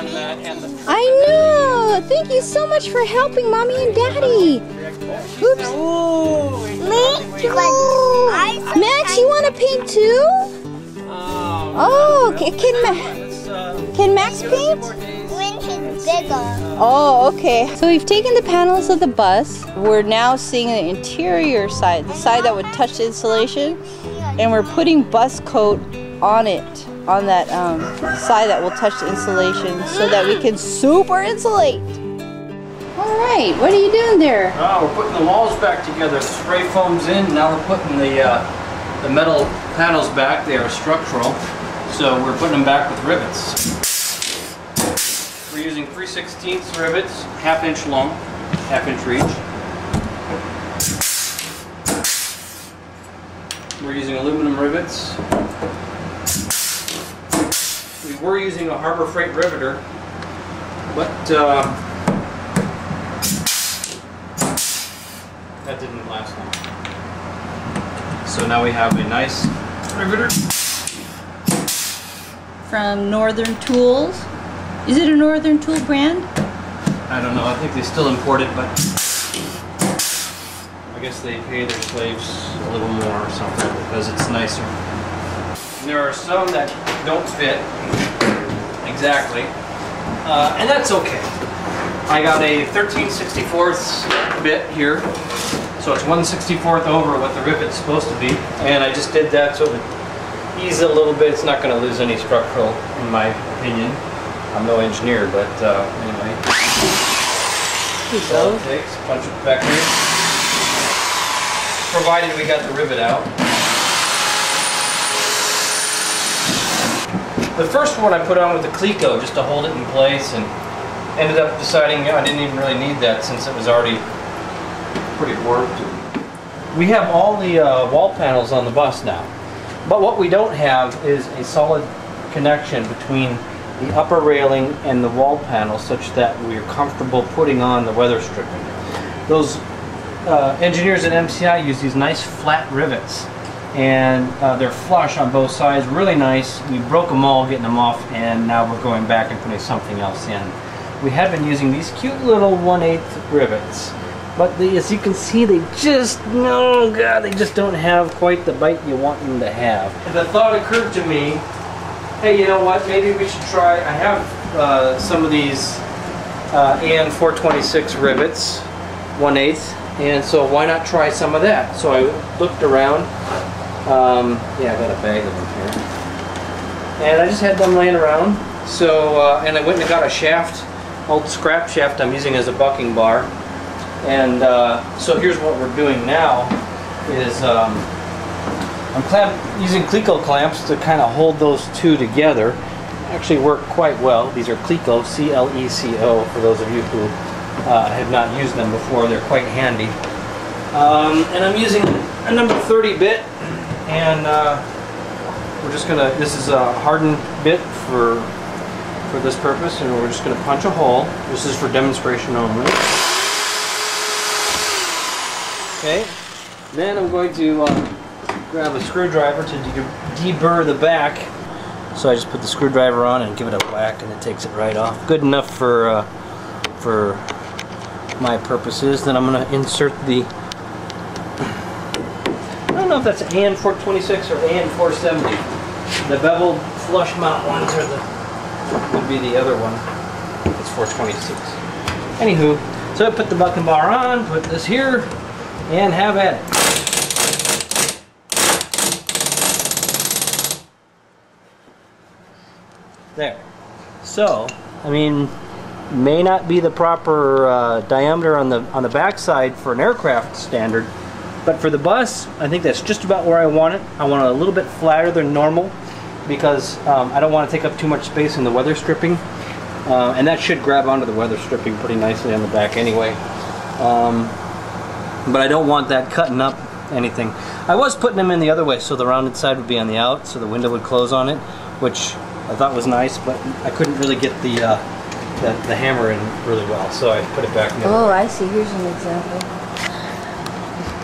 and the... I know! Thank you so much for helping Mommy and Daddy! Oops! Max, you want to paint too? Oh, can Max paint? When he's bigger. Oh, okay. So we've taken the panels of the bus. We're now seeing the interior side, the side that would touch the insulation, and we're putting bus coat on it, on that side that will touch the insulation, so that we can super insulate. All right, what are you doing there? Oh, we're putting the walls back together. The spray foam's in. Now we're putting the metal panels back. They are structural, so we're putting them back with rivets. We're using 3/16 rivets, 1/2 inch long, 1/2 inch reach. We're using aluminum rivets. We were using a Harbor Freight riveter, but that didn't last long. So now we have a nice riveter. From Northern Tools. Is it a Northern Tool brand? I don't know, I think they still import it, but I guess they pay their slaves a little more or something because it's nicer. And there are some that don't fit exactly, and that's okay. I got a 13/64 bit here, so it's 1/64 over what the rivet's supposed to be, and I just did that so it would ease it a little bit. It's not going to lose any structural, in my opinion. I'm no engineer, but anyway. So it takes, punch it back in. Provided we got the rivet out. The first one I put on with the Cleco just to hold it in place, and ended up deciding I didn't even really need that since it was already pretty warped. We have all the wall panels on the bus now, but what we don't have is a solid connection between the upper railing and the wall panel such that we're comfortable putting on the weather stripping. Those engineers at MCI use these nice flat rivets, and they're flush on both sides, really nice. We broke them all getting them off, and now we're going back and putting something else in. We have been using these cute little 1/8 rivets, but as you can see, they just, oh God, they just don't have quite the bite you want them to have. And the thought occurred to me, hey, you know what, maybe we should try, I have some of these AN 426 rivets, 1/8, and so why not try some of that? So I looked around, yeah, I got a bag of them here, and I just had them laying around, so, and I went and got a shaft, old scrap shaft I'm using as a bucking bar, and so here's what we're doing now, is I'm using Cleco clamps to kind of hold those two together. Actually work quite well. These are Cleco, C-L-E-C-O, for those of you who have not used them before. They're quite handy. And I'm using a number 30 bit, and we're just gonna, this is a hardened bit for this purpose, and we're just gonna punch a hole. This is for demonstration only. Okay, then I'm going to grab a screwdriver to deburr the back. So I just put the screwdriver on and give it a whack, and it takes it right off. Good enough for my purposes. Then I'm going to insert the, I don't know if that's AN 426 or AN 470. The beveled flush mount ones are would be the other one. It's 426. Anywho, so I put the bucking bar on, put this here, and have at it. There. So, I mean, may not be the proper diameter on the back side for an aircraft standard, but for the bus, I think that's just about where I want it. I want it a little bit flatter than normal because I don't want to take up too much space in the weather stripping, and that should grab onto the weather stripping pretty nicely on the back anyway. But I don't want that cutting up anything. I was putting them in the other way, so the rounded side would be on the out, so the window would close on it, which I thought was nice, but I couldn't really get the hammer in really well, so I put it back in the other way. I see. Here's an example.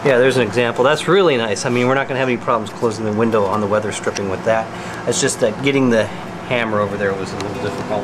Yeah, there's an example. That's really nice. I mean, we're not going to have any problems closing the window on the weather stripping with that. It's just that getting the hammer over there was a little difficult.